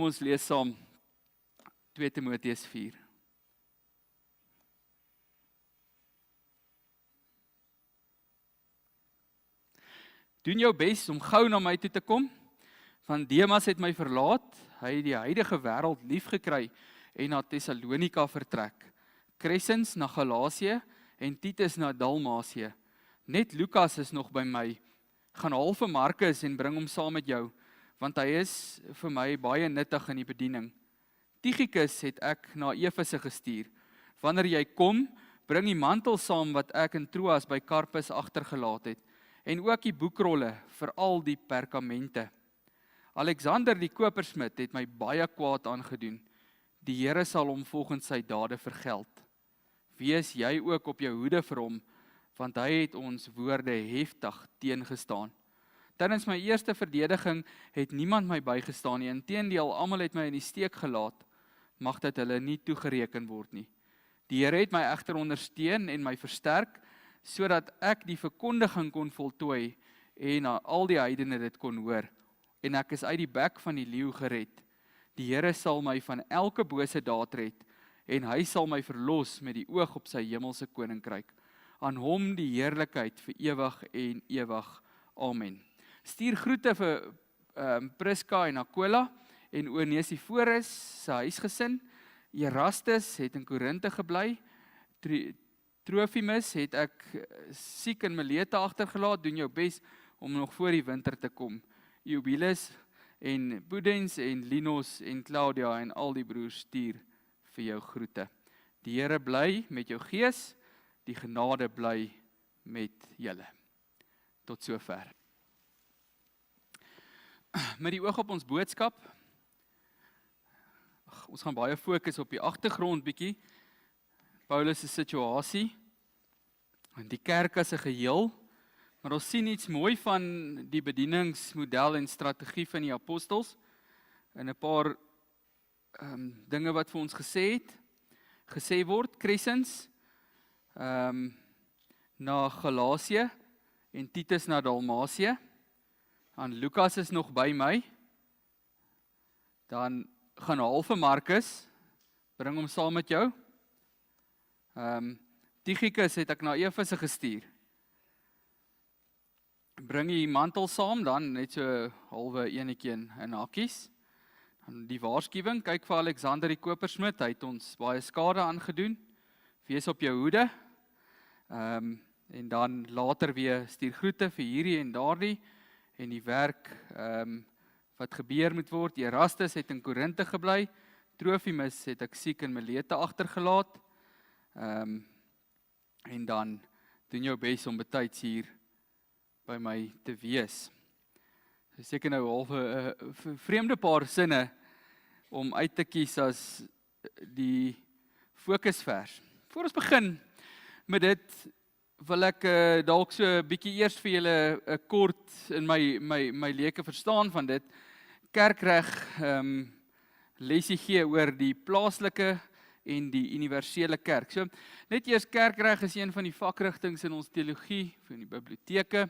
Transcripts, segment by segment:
Kom ons lees saam 2 Timoteus 4. Doen jou bes om gou na my toe te kom, want Demas het my verlaat, hy het die huidige wêreld lief gekry en na Thessalonika vertrek. Crescens na Galasië en Titus na Dalmasie. Net Lukas is nog by my. Gaan haal vir Markus en bring hom saam met jou, want hy is vir my baie nuttig in die bediening. Tychicus het ek na Efese gestuur. Wanneer jy kom, bring die mantel saam wat ek in Troas by Karpus agtergelaat het, en ook die boekrolle vir al die perkamente. Alexander die kopersmid het my baie kwaad aangedoen. Die Here sal hom volgens sy dade vergeld. Wees jy ook op jou hoede vir hom, want hy het ons woorde heftig teengestaan. Tydens my eerste verdediging het niemand my bygestaan nie, inteendeel almal het my in die steek gelaat, mag dit hulle nie toegereken word nie. Die Here het my egter ondersteun en my versterk, sodat ek die verkondiging kon voltooi en al die heidene dit kon hoor. En ek is uit die bek van die leeu gered. Die Here sal my van elke bose daad red, en hy sal my verlos met die oog op sy hemelse koninkryk. Aan hom die heerlikheid vir ewig en ewig. Amen. Stuur groete vir Priska en Aquila en Onesiphorus se huisgesin. Erastus het in Korinthe gebly. Trofimus het ek siek in Milete agtergelaat. Doen jou bes om nog voor die winter te kom. Eubulus en Pudens en Linus en Claudia en al die broers stuur vir jou groete. Die Here bly met jou gees, die genade bly met julle. Tot sover. Met die oog op ons boodskap, ons gaan baie fokus op die agtergrond bietjie, Paulus se situasie, en die kerk as 'n geheel, maar ons sien iets mooi van die bedieningsmodel en strategie van die apostels, en 'n paar dinge wat vir ons gesê word, Crescens, na Galasië, en Titus na Dalmasie, en Lukas is nog by my, dan gaan haal vir Markus, bring hom saam met jou, Tychicus het ek na Efese gestuur, bring die mantel saam, dan net so halwe enetjie in hakkies, dan die waarskuwing, kyk vir Alexander die kopersmid, hy het ons baie skade aangedoen, wees op jou hoede, en dan later weer stuur groete vir hierdie en daardie, en die werk wat gebeur moet word. Erastus het in Korinthe gebly, Trofimus het ek siek in Milete agtergelaat, en dan doen jou bes om betyds hier by my te wees. Seker nou half 'n vreemde paar sinne om uit te kies as die fokusvers. Voor ons begin met dit, wil ek dalk so 'n bietjie eers vir julle kort in my leuke verstaan van dit, kerkreg lesie gee oor die plaaslike en die universele kerk. So, net eers kerkreg is een van die vakrigtings in ons teologie, in die biblioteke,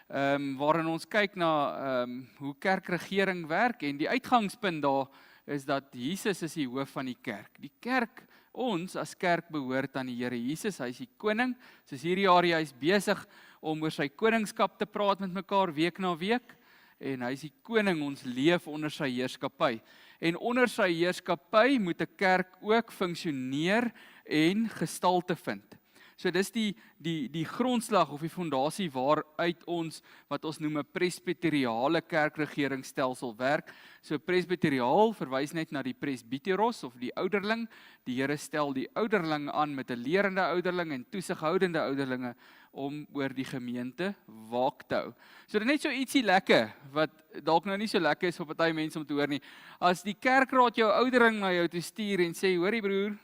waarin ons kyk na hoe kerkregering werk, en die uitgangspunt daar is dat Jesus is die hoof van die kerk. Die kerk, ons as kerk behoort aan die Here Jesus, hy is die koning, soos hierdie jaar hy is besig om oor sy koningskap te praat met mekaar week na week, en hy is die koning, ons leef onder sy heerskappy. En onder sy heerskappy moet 'n kerk ook funksioneer en gestalte vind. So dis die grondslag of die fondasie waaruit ons, wat ons noem 'n presbyteriale kerkregeringsstelsel werk. So presbyteriaal verwys net na die presbyteros of die ouderling. Die Here stel die ouderling aan met 'n lerende ouderling en toesighoudende ouderlinge om oor die gemeente waak te hou. So dit net so ietsie lekker, wat dalk nou nie so lekker is vir party mense om te hoor nie. As die kerkraad jou ouderling na jou toe stuur en sê, hoorie broer,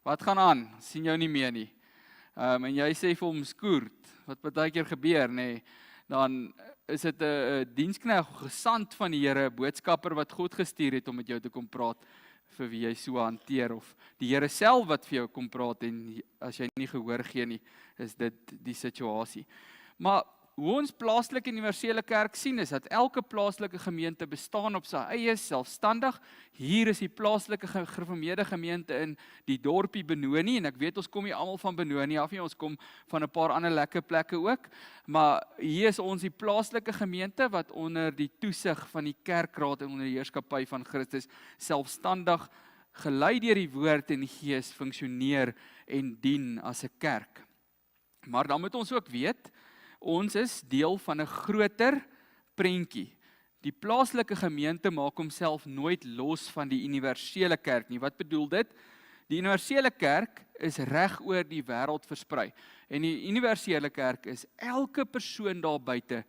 wat gaan aan? Sien jou nie meer nie. En jy sê vir hom skoort, wat baie keer gebeur, nee, dan is dit 'n diensknegt, gesant van die Here, boodskapper wat God gestuur het om met jou te kom praat, vir wie jy so hanteer, of die Here self wat vir jou kom praat, en as jy nie gehoor gee nie, is dit die situasie. Maar hoe ons plaaslike universele kerk sien is dat elke plaaslike gemeente bestaan op sy eie selfstandig. Hier is die plaaslike gereformeerde gemeente in die dorpie Benoni, en ek weet ons kom nie almal van Benoni af nie, ons kom van 'n paar ander lekker plekke ook, maar hier is ons die plaaslike gemeente wat onder die toesig van die kerkraad en onder die heerskappy van Christus selfstandig gelei deur die woord en die gees funksioneer en dien as 'n kerk. Maar dan moet ons ook weet, ons is deel van 'n groter prentjie. Die plaaslike gemeente maak homself nooit los van die universele kerk nie. Wat bedoel dit? Die universele kerk is reg oor die wêreld versprei. En die universele kerk is elke persoon daar buite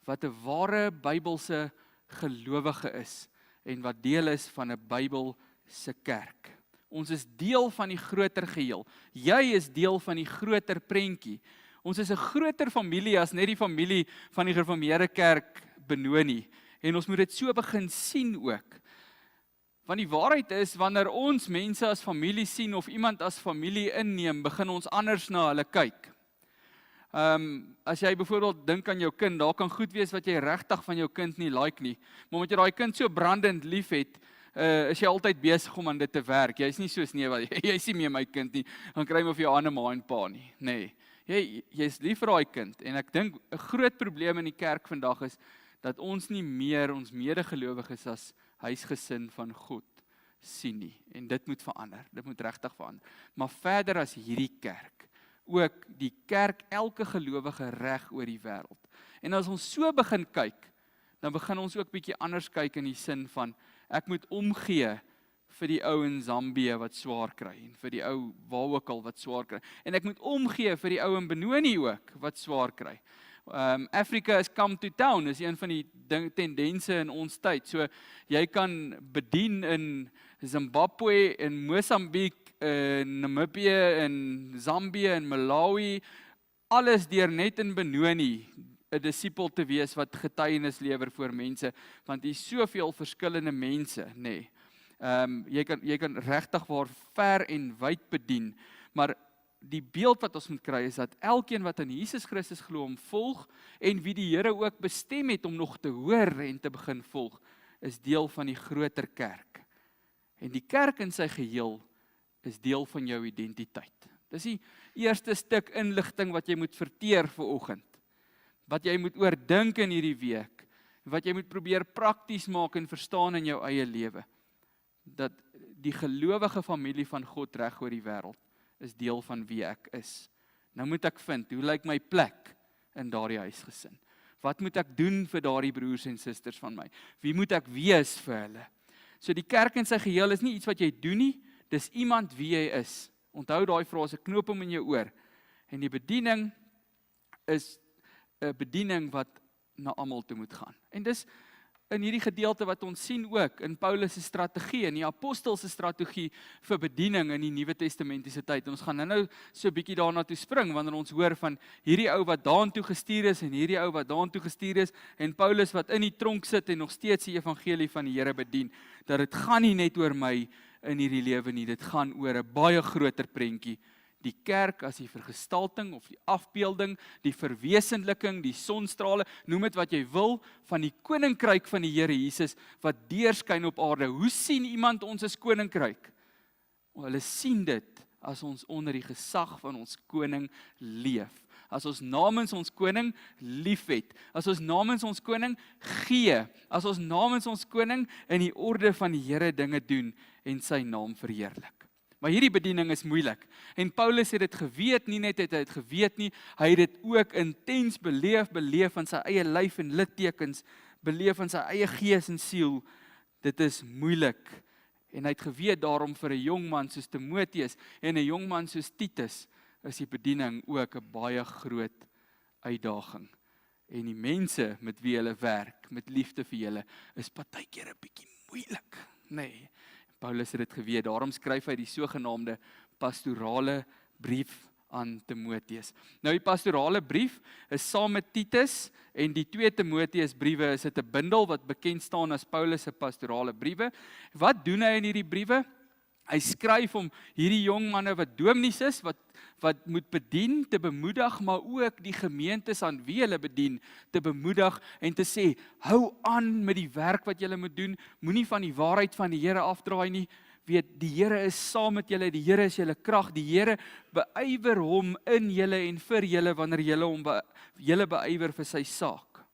wat 'n ware Bybelse gelowige is en wat deel is van 'n Bybelse kerk. Ons is deel van die groter geheel. Jy is deel van die groter prentjie. Ons is 'n groter familie as net die familie van die gereformeerde kerk Benoni. En ons moet dit so begin sien ook. Want die waarheid is, wanneer ons mense as familie sien of iemand as familie inneem, begin ons anders na hulle kyk. As jy byvoorbeeld dink aan jou kind, daar kan goed wees wat jy regtig van jou kind nie like nie. Maar omdat jy daai kind so brandend lief het, is jy altyd besig om aan dit te werk. Jy is nie soos nee, jy is nie meer my kind nie, dan kry jy of jy ander ma en pa nie. Nee. Jy is lief vir daai kind, en ek dink 'n groot probleem in die kerk vandag is dat ons nie meer ons medegelowiges as huisgesin van God sien nie, en dit moet verander, dit moet regtig verander. Maar verder as hierdie kerk, ook die kerk elke gelowige reg oor die wêreld. En as ons so begin kyk, dan begin ons ook bietjie anders kyk in die sin van, ek moet omgee vir die ou in Zambië wat swaar kry, en vir die ou waar ook al wat swaar kry. En ek moet omgee vir die ou in Benoni ook wat swaar kry. Africa is come to town, is een van die tendense in ons tyd. So jy kan bedien in Zimbabwe, in Mosambik, in Namibië, in Zambië, in Malawi, alles deur net in Benoni 'n disipel te wees wat getuienis lewer voor mense, want hier is soveel verskillende mense, nê. Jy kan regtig waar ver en wyd bedien, maar die beeld wat ons moet kry is dat elkeen wat in Jesus Christus glo hom volg, en wie die Here ook bestem het om nog te hoor en te begin volg, is deel van die groter kerk. En die kerk in sy geheel is deel van jou identiteit. Dis die eerste stuk inligting wat jy moet verteer vir oggend, wat jy moet oordink in hierdie week, wat jy moet probeer prakties maak en verstaan in jou eie lewe, dat die gelowige familie van God reg oor die wêreld is deel van wie ek is. Nou moet ek vind, hoe lyk my plek in daardie huisgesin? Wat moet ek doen vir daardie broers en susters van my? Wie moet ek wees vir hulle? So die kerk in sy geheel is nie iets wat jy doen nie, dis iemand wie jy is. Onthou daai frase, knoop hom in jou oor. En die bediening is 'n bediening wat na almal toe moet gaan. En dis in hierdie gedeelte wat ons sien ook in Paulus se strategie en die apostel se strategie vir bediening in die Nuwe Testamentiese tyd. Ons gaan nou so 'n bietjie daarna toe spring wanneer ons hoor van hierdie ou wat daartoe gestuur is en hierdie ou wat daartoe gestuur is en Paulus wat in die tronk sit en nog steeds die evangelie van die Here bedien. Dat dit gaan nie net oor my in hierdie lewe nie, dit gaan oor 'n baie groter prentjie. Die kerk as die vergestalting of die afbeelding, die verwesenliking, die sonstrale, noem dit wat jy wil, van die koninkryk van die Here Jesus, wat deurskyn op aarde. Hoe sien iemand ons as koninkryk? Hulle sien dit as ons onder die gesag van ons koning leef. As ons namens ons koning liefhet, as ons namens ons koning gee, as ons namens ons koning in die orde van die Here dinge doen en sy naam verheerlik. Maar hierdie bediening is moeilik. En Paulus het dit geweet, nie net het hy dit geweet nie, hy het dit ook intens beleef in sy eie lyf en littekens, beleef in sy eie gees en siel. Dit is moeilik. En hy het geweet daarom vir 'n jong man soos Timoteus en 'n jong man soos Titus is die bediening ook 'n baie groot uitdaging. En die mense met wie hulle werk, met liefde vir julle, is partykeer 'n bietjie moeilik, nee. Paulus het dit geweet, daarom skryf hy die sogenaamde pastorale brief aan Timoteus. Nou die pastorale brief is saam met Titus en die 2 Timoteus briewe is dit 'n bundel wat bekend staan as Paulus se pastorale briewe. Wat doen hy in hierdie briewe? Hy skryf om hierdie jong manne wat dominees is, wat moet bedien, te bemoedig, maar ook die gemeentes aan wie hulle bedien, te bemoedig en te sê, hou aan met die werk wat julle moet doen, moenie van die waarheid van die Here afdraai nie, weet, die Here is saam met julle, die Here is julle krag, die Here beywer hom in julle en vir julle, wanneer julle beywer vir sy saak.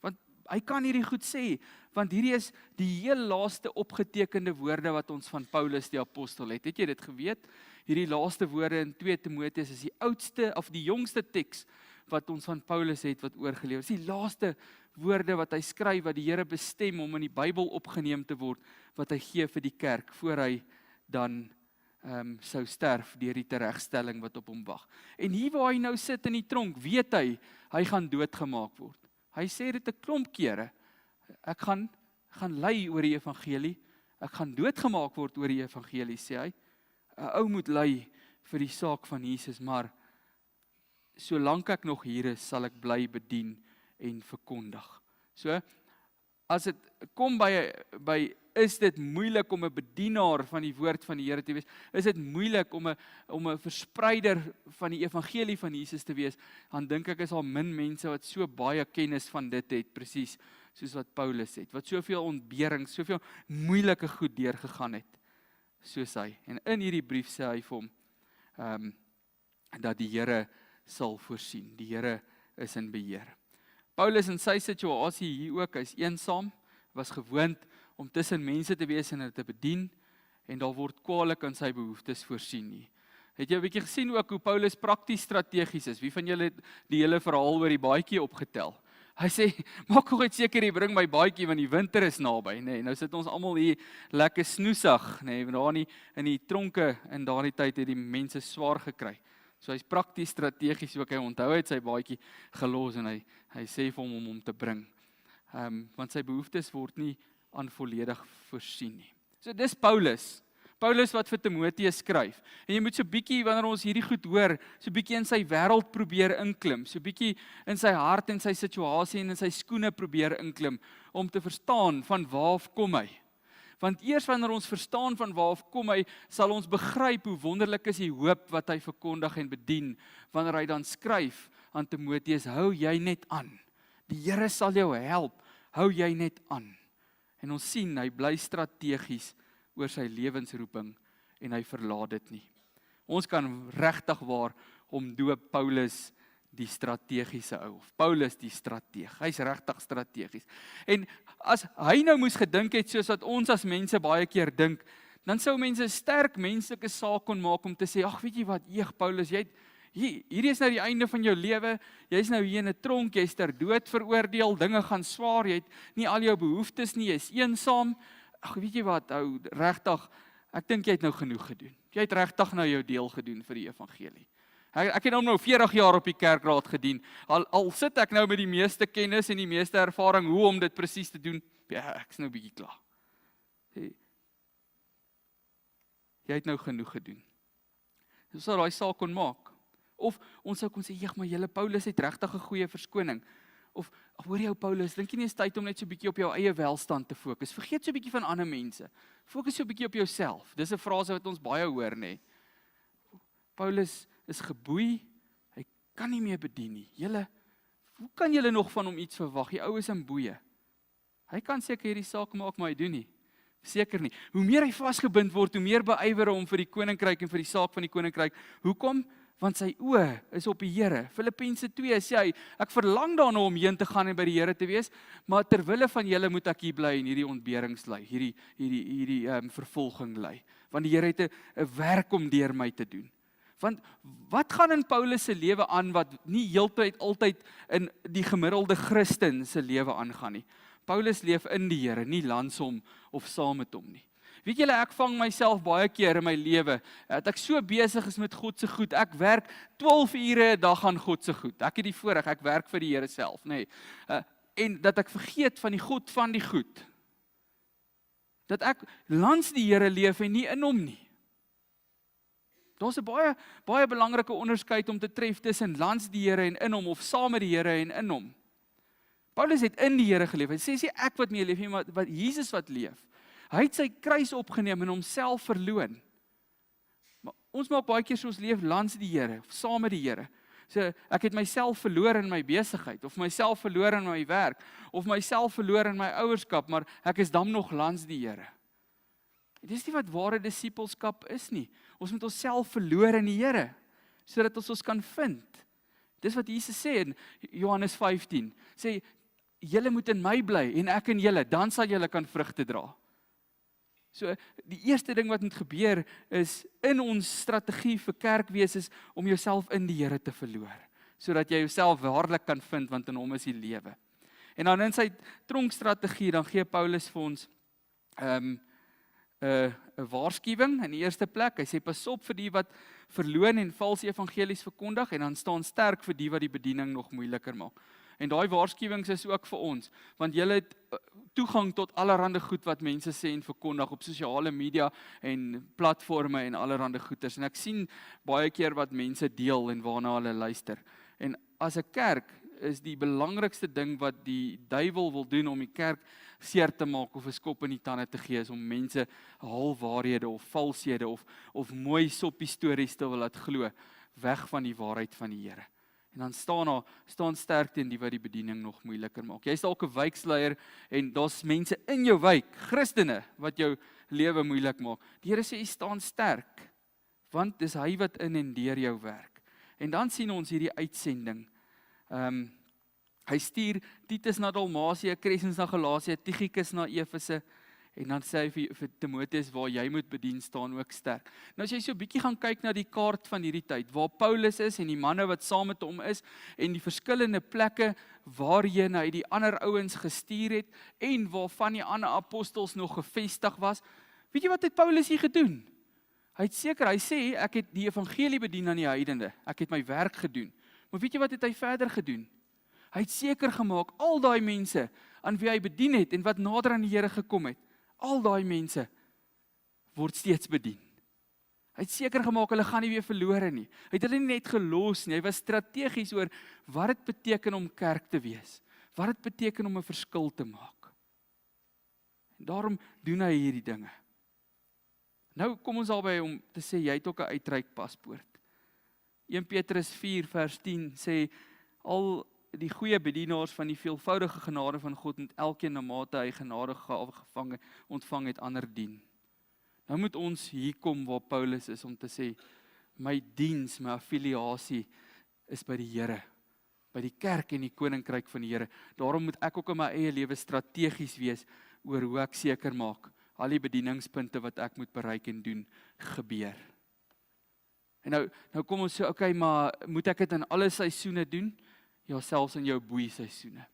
Want hy kan hierdie goed sê, want hierdie is die heel laaste opgetekende woorde wat ons van Paulus die apostel het. Het jy dit geweet? Hierdie laaste woorde in 2 Timoteus is die oudste of die jongste teks wat ons van Paulus het wat oorgelewer. Dis die laaste woorde wat hy skryf, wat die Here bestem om in die Bybel opgeneem te word, wat hy gee vir die kerk, voor hy dan sou sterf deur die teregstelling wat op hom wag. En hier waar hy nou sit in die tronk, weet hy gaan doodgemaak word. Hy sê dit 'n klomp kere, ek gaan ly oor die evangelie, ek gaan doodgemaak word oor die evangelie, sê hy. 'n Ou moet ly vir die saak van Jesus, maar solank ek nog hier is, sal ek bly bedien en verkondig. So, as dit kom by is dit moeilik om 'n bedienaar van die woord van die Here te wees? Is dit moeilik om 'n verspreider van die evangelie van Jesus te wees? Dan dink ek is al min mense wat so baie kennis van dit het, presies soos wat Paulus het, wat soveel ontberings, soveel moeilike goed deurgegaan het, soos hy. En in hierdie brief sê hy vir hom, dat die Here sal voorsien. Die Here is in beheer. Paulus in sy situasie hier ook, hy is eensaam, was gewoond om tussen mense te wees en hulle te bedien, en daar word kwaliek aan sy behoeftes voorsien nie. Het jy 'n bietjie gesien ook hoe Paulus prakties strategies is? Wie van julle het die hele verhaal oor die baadjie opgetel? Hy sê, maak goed seker jy bring my baadjie, want die winter is naby, nee. Nou sit ons almal hier lekker snoesig, nee, daar in die tronke in daardie tyd het die mense swaar gekry. So hy's prakties strategies ook, hy onthou hy het sy baadjie gelos en hy sê vir hom om te bring. Want sy behoeftes word nie aan volledig voorsien nie. So dis Paulus wat vir Timoteus skryf. En jy moet so bietjie, wanneer ons hierdie goed hoor, so bietjie in sy wêreld probeer inklim, so bietjie in sy hart en sy situasie en in sy skoene probeer inklim, om te verstaan van waar kom hy. Want eers wanneer ons verstaan van waar kom hy, sal ons begryp hoe wonderlik is die hoop wat hy verkondig en bedien, wanneer hy dan skryf aan Timoteus, hou jy net aan. Die Here sal jou help, hou jy net aan. En ons sien, hy bly strategies oor sy lewensroeping en hy verlaat dit nie. Ons kan regtig waar omdoop Paulus die strategiese ou, of Paulus die strateeg. Hy's regtig strategies. En as hy nou moes gedink het soos wat ons as mense baie keer dink, dan sou mense 'n sterk menslike saak kon maak om te sê, ag weet jy wat, Paulus, hierdie is nou die einde van jou lewe, jy's nou hier in 'n tronk, jy's ter dood veroordeel, dinge gaan swaar, jy het nie al jou behoeftes nie, jy's eensaam. Ag weet jy wat, ou, regtig, ek dink jy het nou genoeg gedoen. Jy het regtig nou jou deel gedoen vir die evangelie. Ek het nou 40 jaar op die kerkraad gedien. Al sit ek nou met die meeste kennis en die meeste ervaring hoe om dit presies te doen, ja, ek's nou bietjie klaar. Jy het nou genoeg gedoen. Ons sal daai saak kon maak. Of ons sou kon sê, maar julle Paulus het regtig 'n goeie verskoning. Of, hoor jou Paulus, dink jy nie is tyd om net so 'n bietjie op jou eie welstand te fokus? Vergeet so 'n bietjie van ander mense. Fokus so 'n bietjie op jouself. Dis 'n frase wat ons baie hoor, nê. Paulus is geboei, hy kan nie meer bedien nie. Hoe kan julle nog van hom iets verwag? Die ou is in boeye. Hy kan seker hierdie saak maak, maar hy doen nie. Seker nie. Hoe meer hy vasgebind word, hoe meer beywer hom vir die koninkryk en vir die saak van die koninkryk. Hoekom? Want sy oë is op die Here. Filippense 2 sê hy, ek verlang daarna om heen te gaan en by die Here te wees, maar terwille van julle moet ek hier bly en hierdie ontberings ly, hierdie vervolging ly. Want die Here het 'n werk om deur my te doen. Want wat gaan in Paulus se lewe aan wat nie heeltyd altyd in die gemiddelde Christen se lewe aangaan nie? Paulus leef in die Here, nie langs hom of saam met hom nie. Weet julle, ek vang myself baie keer in my lewe, dat ek so besig is met God se goed, ek werk 12 ure 'n dag aan God se goed, ek het die voorreg, ek werk vir die Here self, nê. En dat ek vergeet van die God van die goed, dat ek langs die Here leef en nie in hom nie. Daar's 'n baie belangrike onderskeid om te tref tussen langs die Here en in hom, of saam met die Here en in hom. Paulus het in die Here geleef, hy sê ek wat mee leef nie, maar Jesus wat leef. Hy het sy kruis opgeneem en homself verloon. Ons maak baie keer so ons leef langs die Here, of saam met die Here. So, ek het myself verloor in my besigheid, of myself verloor in my werk, of myself verloor in my ouerskap, maar ek is dan nog langs die Here. Dis nie wat ware disippelskap is nie. Ons moet onsself verloor in die Here, sodat ons kan vind. Dis wat Jesus sê in Johannes 15. Sê, julle moet in my bly, en ek in julle, dan sal julle kan vrugte dra. So, die eerste ding wat moet gebeur is, in ons strategie vir kerkwees is, om jouself in die Here te verloor, sodat jy jouself waarlik kan vind, want in hom is die lewe. En dan in sy tronkstrategie, dan gee Paulus vir ons 'n waarskuwing in die eerste plek. Hy sê, pas op vir die wat verloon en valse evangelies verkondig, en dan staan sterk vir die wat die bediening nog moeiliker maak. En daai waarskuwings is ook vir ons, want julle het toegang tot allerhande goed wat mense sê en verkondig op sosiale media en platforme en allerhande goeders. En ek sien baie keer wat mense deel en waarna hulle luister. En as 'n kerk is die belangrikste ding wat die duiwel wil doen om die kerk seer te maak of 'n skop in die tande te gee, is om mense halfwaarhede of valshede of mooi soppie stories te wil laat glo, weg van die waarheid van die Here. En dan staan sterk teen die wat die bediening nog moeiliker maak. Jy is dalk 'n wijksleier en daar's mense in jou wijk, Christene, wat jou lewe moeilik maak. Die Here sê, jy staan sterk, want dis hy wat in en deur jou werk. En dan sien ons hierdie uitsending. Hy stuur Titus na Dalmasie, Crescens na Galasië, Tychicus na Efese, en dan sê hy vir Timotheus, waar jy moet bedien, staan ook sterk. Nou as jy so 'n bietjie gaan kyk na die kaart van hierdie tyd, waar Paulus is en die manne wat saam met hom is, en die verskillende plekke waarheen hy die ander ouens gestuur het, en waarvan die ander apostels nog gevestig was, weet jy wat het Paulus hier gedoen? Hy sê, ek het die evangelie bedien aan die heidene, ek het my werk gedoen. Maar weet jy wat het hy verder gedoen? Hy het seker gemaak, al daai mense aan wie hy bedien het, en wat nader aan die Here gekom het, al daai mense word steeds bedien. Hy het seker gemaak, hulle gaan nie weer verlore nie. Hy het hulle nie net gelos nie, hy was strategies oor wat dit beteken om kerk te wees, wat dit beteken om 'n verskil te maak. En daarom doen hy hierdie dinge. Nou kom ons daarby om te sê, jy het ook 'n uitreikpaspoort. 1 Petrus 4 vers 10 sê, al die goeie bedienaars van die veelvoudige genade van God moet elkeen na mate hy genade ontvang het ander dien. Nou moet ons hier kom waar Paulus is om te sê, my diens, my affiliasie is by die Here, by die kerk en die koninkryk van die Here. Daarom moet ek ook in my eie lewe strategies wees oor hoe ek seker maak, al die bedieningspunte wat ek moet bereik en doen, gebeur. En nou kom ons sê, okay, maar moet ek dit in alle seisoene doen? Ja, selfs in jou boeiseisoene,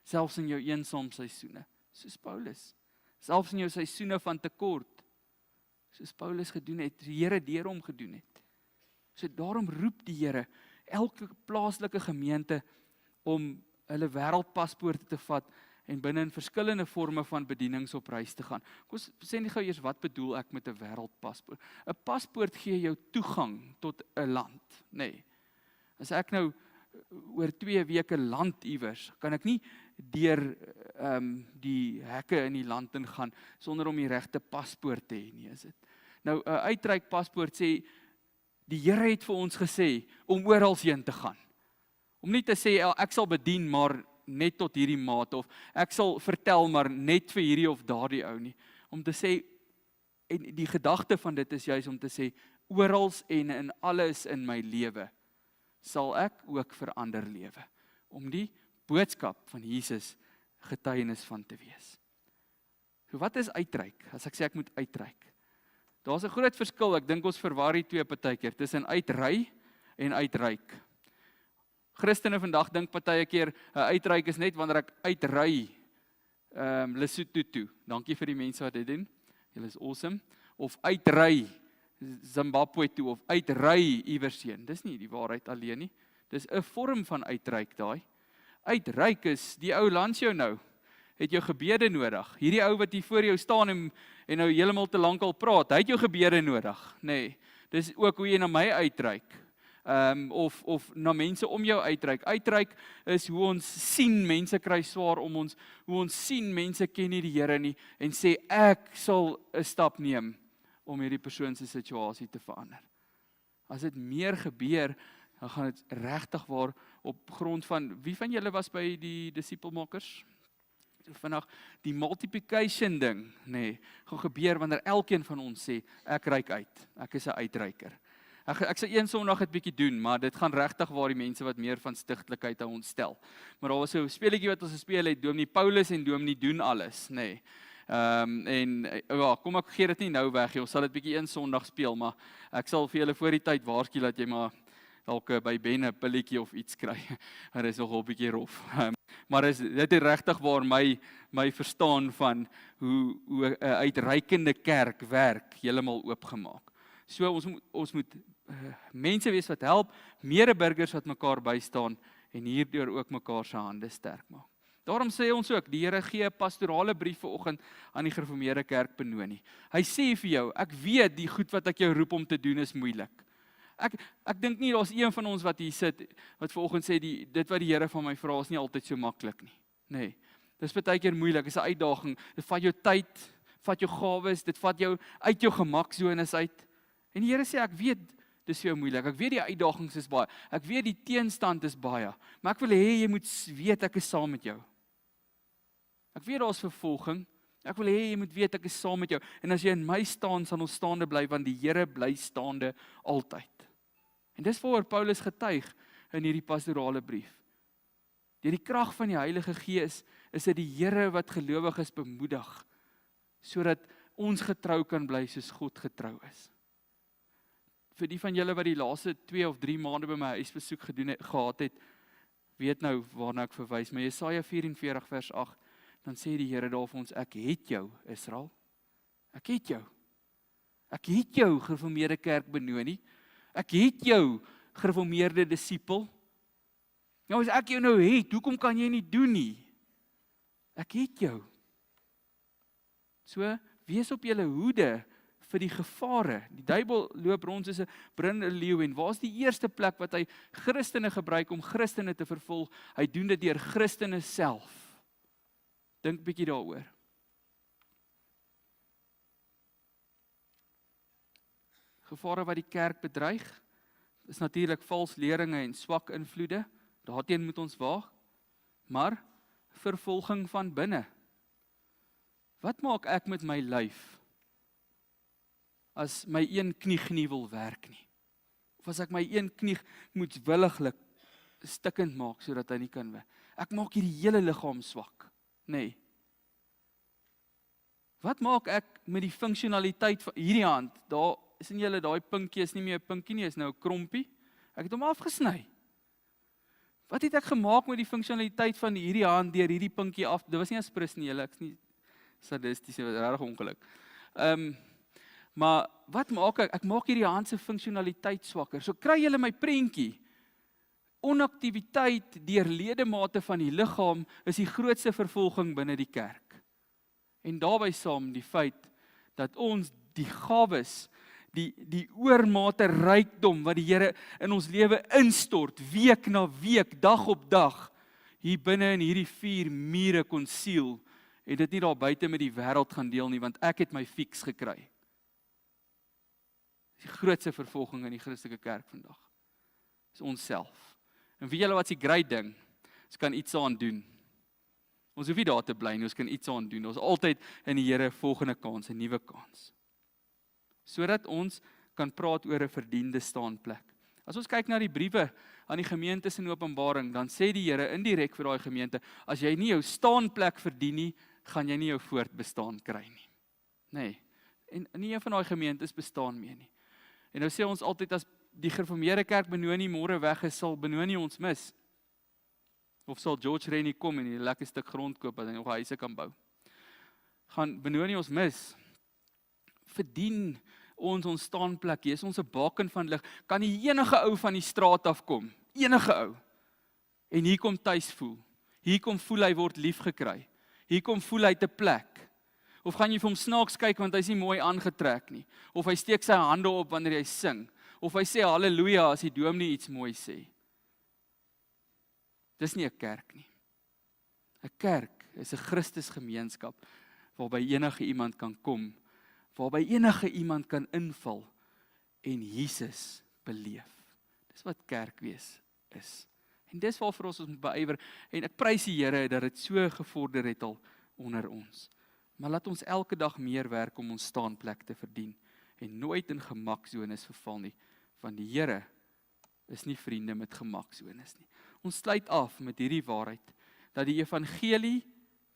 selfs in jou eensaamseisoene, soos Paulus, selfs in jou seisoene van tekort, soos Paulus gedoen het, die Here deur hom gedoen het. So daarom roep die Here elke plaaslike gemeente om hulle wêreldpaspoorte te vat en binne in verskillende forme van bedienings op reis te gaan. Kom ons sê net gou eers, wat bedoel ek met 'n wêreldpaspoort? 'n Paspoort gee jou toegang tot 'n land, nê. As ek nou oor 2 weke land iewers, kan ek nie deur die hekke in die land ingaan sonder om die regte paspoort te hê nie, is dit. Nou 'n uitreikpaspoort sê die Here het vir ons gesê om oral heen te gaan. Om nie te sê ek sal bedien maar net tot hierdie mate of ek sal vertel maar net vir hierdie of daardie ou nie. Om te sê, en die gedagte van dit is juis om te sê oral en in alles in my lewe sal ek ook verander lewe, om die boodskap van Jesus getuienis van te wees. So wat is uitreik, as ek sê ek moet uitreik? Daar's 'n groot verskil, ek dink ons verwar die twee partykeer, tussen uitry en uitreik. Christene vandag dink party keer, 'n uitreik is net wanneer ek uitry, Lesotho toe, dankie vir die mense wat dit doen, julle is awesome, of uitry, Zimbabwe toe, of uitry iewers heen. Dis nie die waarheid alleen nie. Dis 'n vorm van uitreik daai. Uitreik is, die ou langs jou nou, het jou gebede nodig. Hierdie ou wat hier voor jou staan en nou heeltemal te lank al praat, hy het jou gebede nodig, nê. Dis ook hoe jy na my uitreik. Of na mense om jou uitreik. Uitreik is hoe ons sien mense kry swaar om ons, hoe ons sien mense ken nie die Here nie en sê ek sal 'n stap neem om hierdie persoon se situasie te verander. As dit meer gebeur, dan gaan dit regtig waar op grond van, wie van julle was by die disipelmakers? Vandag, die multiplication ding, gaan gebeur wanneer elkeen van ons sê, ek reik uit, ek is 'n uitreiker. Ek sal een Sondag dit bietjie doen, maar dit gaan regtig waar die mense wat meer van stigtelikheid aan ons stel. Maar daar was so 'n speletjie wat ons gespeel het, Dominee Paulus en Dominee doen alles, kom ek gee dit nie nou weg, ons sal dit bietjie een Sondag speel, maar ek sal vir julle voor die tyd waarsku dat jy maar dalk by Ben 'n pilletjie of iets kry. Dit is nogal 'n bietjie rof. Maar dit is regtig waar my verstaan van hoe 'n uitreikende kerk werk heeltemal oopgemaak. So ons moet mense wees wat help, medeburgers wat mekaar bystaan en hierdeur ook mekaar se hande sterk maak. Daarom sê ons ook, die Here gee 'n pastorale brief vanoggend aan die gereformeerde kerk Benoni. Hy sê vir jou, ek weet die goed wat ek jou roep om te doen is moeilik. Ek dink nie daar's een van ons wat hier sit wat vanoggend sê dit wat die Here van my vra is nie altyd so maklik nie. Dis baie keer moeilik, dis 'n uitdaging. Dit vat jou tyd, vat jou gawes, dit vat jou uit jou gemaksones uit. En die Here sê ek weet dis vir jou moeilik. Ek weet die uitdagings is baie. Ek weet die teenstand is baie. Maar ek wil hê jy moet weet ek is saam met jou. Ek weet daar's vervolging. Ek wil hê jy moet weet ek is saam met jou. En as jy in my staan, sal ons staande bly want die Here bly staande altyd. En dis waaroor Paulus getuig in hierdie pastorale brief. Deur die krag van die Heilige Gees is dit die Here wat gelowiges bemoedig sodat ons getrou kan bly soos God getrou is. Vir die van julle wat die laaste 2 of 3 maande by my huisbesoek gehad het, weet nou waarna ek verwys. Maar Jesaja 44 vers 8, dan sê die Here daar vir ons, ek het jou, Israel. Ek het jou. Ek het jou, gereformeerde kerk Benoni. Ek het jou, gereformeerde disipel. Nou as ek jou nou het, hoekom kan jy nie doen nie? Ek het jou. So, wees op julle hoede vir die gevare. Die duiwel loop rond soos 'n brullende leeu en waar is die eerste plek wat hy Christene gebruik om Christene te vervolg? Hy doen dit deur Christene self. Dink bietjie daaroor. Gevare wat die kerk bedreig, is natuurlik vals leringe en swak invloede. Daarteen moet ons waak. Maar vervolging van binne. Wat maak ek met my lyf as my een knie nie wil werk nie? Of as ek my een knie moedwilliglik stikkend maak sodat hy nie kan werk? Ek maak hierdie hele liggaam swak. Wat maak ek met die funksionaliteit van hierdie hand? Daar sien julle daai pinkie is nie meer 'n pinkie nie, is nou 'n krompie. Ek het hom afgesny. Wat het ek gemaak met die funksionaliteit van hierdie hand deur hierdie pinkie af? Dit was nie 'n sprus nie, julle, ek is nie sadisties, dit was regtig ongeluk. Maar wat maak ek? Ek maak hierdie hand se funksionaliteit swakker. So kry julle my prentjie. Onaktiwiteit deur ledemate van die liggaam is die grootste vervolging binne die kerk. En daarbey saam die feit dat ons die gawes, die oormate rykdom wat die Here in ons lewe instort, week na week, dag op dag, hier binne in hierdie 4 mure kon siel, en dit nie daar buite met die wêreld gaan deel nie, want ek het my fix gekry. Die grootste vervolging in die Christelike kerk vandag is onsself. En weet julle wat is die great ding? Ons kan iets aan doen. Ons hoef nie daar te bly nie, ons kan iets aan doen. Ons altyd in die Here volgende kans, 'n nuwe kans. Sodat ons kan praat oor 'n verdiende staanplek. As ons kyk na die briewe aan die gemeentes in Openbaring, dan sê die Here indirek vir daai gemeente, as jy nie jou staanplek verdien nie, gaan jy nie jou voortbestaan kry nie. En nie een van daai gemeentes bestaan meer nie. En nou sê ons altyd, as die gereformeerde kerk Benoni môre weg is, sal Benoni ons mis. Of sal George Rennie kom en 'n lekker stuk grond koop dat hy nog huise kan bou. Gaan Benoni ons mis? Verdien ons staanplek, hier is ons 'n baken van lig. Kan die enige ou van die straat afkom, enige ou, en hier kom tuis voel. Hier kom voel hy word lief gekry. Hier kom voel hy 'n plek. Of gaan jy vir hom snaaks kyk want hy's nie mooi aangetrek nie. Of hy steek sy hande op wanneer hy sing. Of hy sê halleluja as die dominee iets mooi sê. Dis nie 'n kerk nie. 'n Kerk is 'n Christusgemeenskap waarby enige iemand kan kom, waarby enige iemand kan inval en Jesus beleef. Dis wat kerk wees is. En dis waarvoor ons moet beywer. En ek prys die Here dat dit so gevorder het al onder ons. Maar laat ons elke dag meer werk om ons staanplek te verdien en nooit in gemaksones verval nie, want die Here is nie vriende met gemaksones nie. Ons sluit af met hierdie waarheid dat die evangelie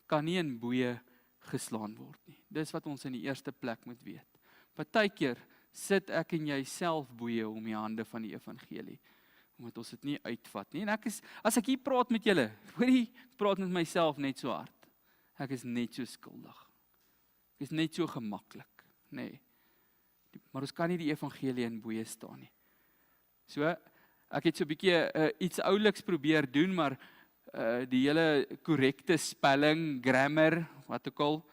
kan nie in boeye geslaan word nie. Dis wat ons in die eerste plek moet weet. Partykeer sit ek en jy self boeye om die hande van die evangelie, omdat ons dit nie uitvat nie. En as ek hier praat met julle, hoorie, ek praat met myself net so hard. Ek is net so skuldig. Ek is net so gemaklik, nee. Maar ons kan nie die evangelie in boeye staan nie. So, ek het so 'n bietjie iets ouliks probeer doen, maar die hele korrekte spelling, grammar, wat ook al,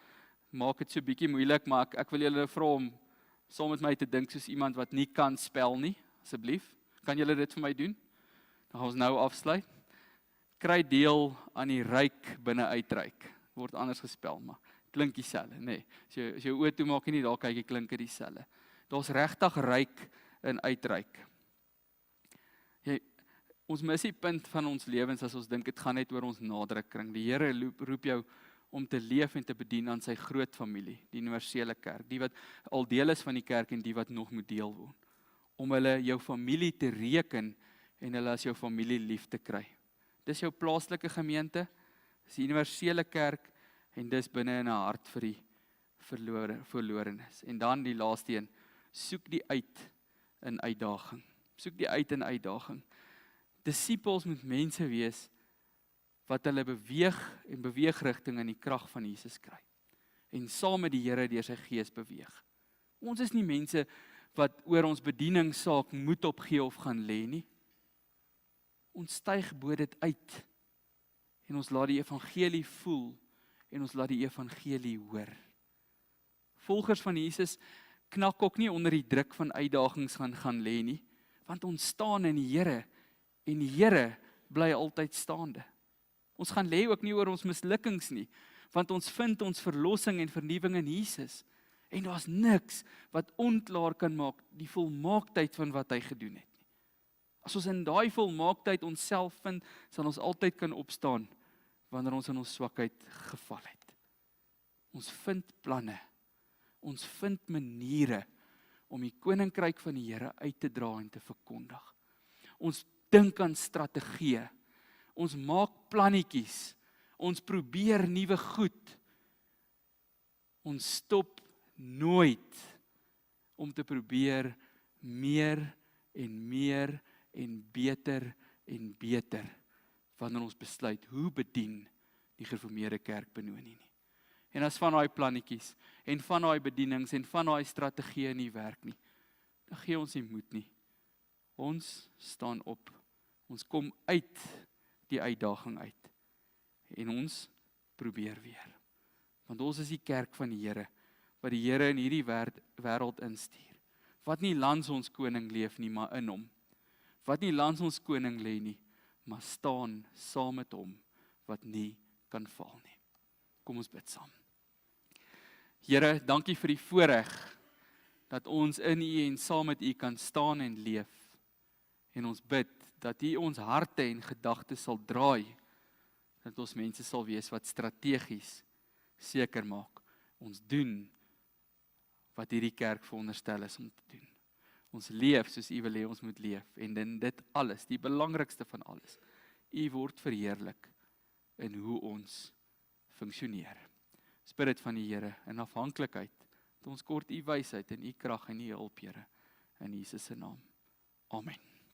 maak dit so 'n bietjie moeilik, maar ek wil julle vra om saam met my te dink soos iemand wat nie kan spel nie, asseblief. Kan julle dit vir my doen? Dan gaan ons nou afsluit. Kry deel aan die ryk binne uitryk. Word anders gespel, maar klink dieselfde, nee. As jy oë toe maak nie, daar kyk jy klink dit dieselfde. Daar's regtig ryk in uitryk. Ons mis die punt van ons lewens as ons dink dit gaan net oor ons nadrukkring. Die Here roep jou om te leef en te bedien aan sy groot familie, die universele kerk, die wat al deel is van die kerk en die wat nog moet deel word. Om hulle jou familie te reken en hulle as jou familie lief te kry. Dis jou plaaslike gemeente, dis die universele kerk en dis binne in 'n hart vir die verlorenes. En dan die laaste een, soek die uit in uitdaging. Soek die uit in uitdaging. Disippels moet mense wees wat hulle beweegrigting in die krag van Jesus kry. En saam met die Here deur sy Gees beweeg. Ons is nie mense wat oor ons bedieningssaak moed opgee of gaan lê nie. Ons styg bo dit uit. En ons laat die evangelie voel en ons laat die evangelie hoor. Volgers van Jesus knak ook nie onder die druk van uitdagings gaan lê nie, want ons staan in die Here en die Here bly altyd staande. Ons gaan lê ook nie oor ons mislukkings nie, want ons vind ons verlossing en vernuwing in Jesus. En daar's niks wat onklaar kan maak die volmaaktheid van wat hy gedoen het nie. As ons in daai volmaaktheid onsself vind, sal ons altyd kan opstaan wanneer ons in ons swakheid geval het. Ons vind planne, ons vind maniere om die koninkryk van die Here uit te dra en te verkondig. Ons dink aan strategieë, ons maak plannetjies, ons probeer nuwe goed. Ons stop nooit om te probeer meer en meer en beter en beter wanneer ons besluit hoe bedien die gereformeerde kerk Benoni nie. En as van daai plannetjies en van daai bedienings en van daai strategieë nie werk nie, dan gee ons nie moed nie. Ons staan op. Ons kom uit die uitdaging uit. En ons probeer weer. Want ons is die kerk van die Here, wat die Here in hierdie wêreld instuur. Wat nie langs ons koning leef nie, maar in hom. Wat nie langs ons koning lê nie, maar staan saam met hom, wat nie kan val nie. Kom ons bid saam. Here, dankie vir die voorreg, dat ons in U en saam met U kan staan en leef. En ons bid, dat U ons harte en gedagtes sal draai, dat ons mense sal wees wat strategies seker maak. Ons doen wat hierdie kerk veronderstel is om te doen. Ons leef soos U wil hê ons moet leef. En in dit alles, die belangrikste van alles, U word verheerlik in hoe ons funksioneer. Spirit van die Here, in afhanklikheid, dat ons kort U wysheid en U krag en U hulp, Here, in Jesus se naam. Amen.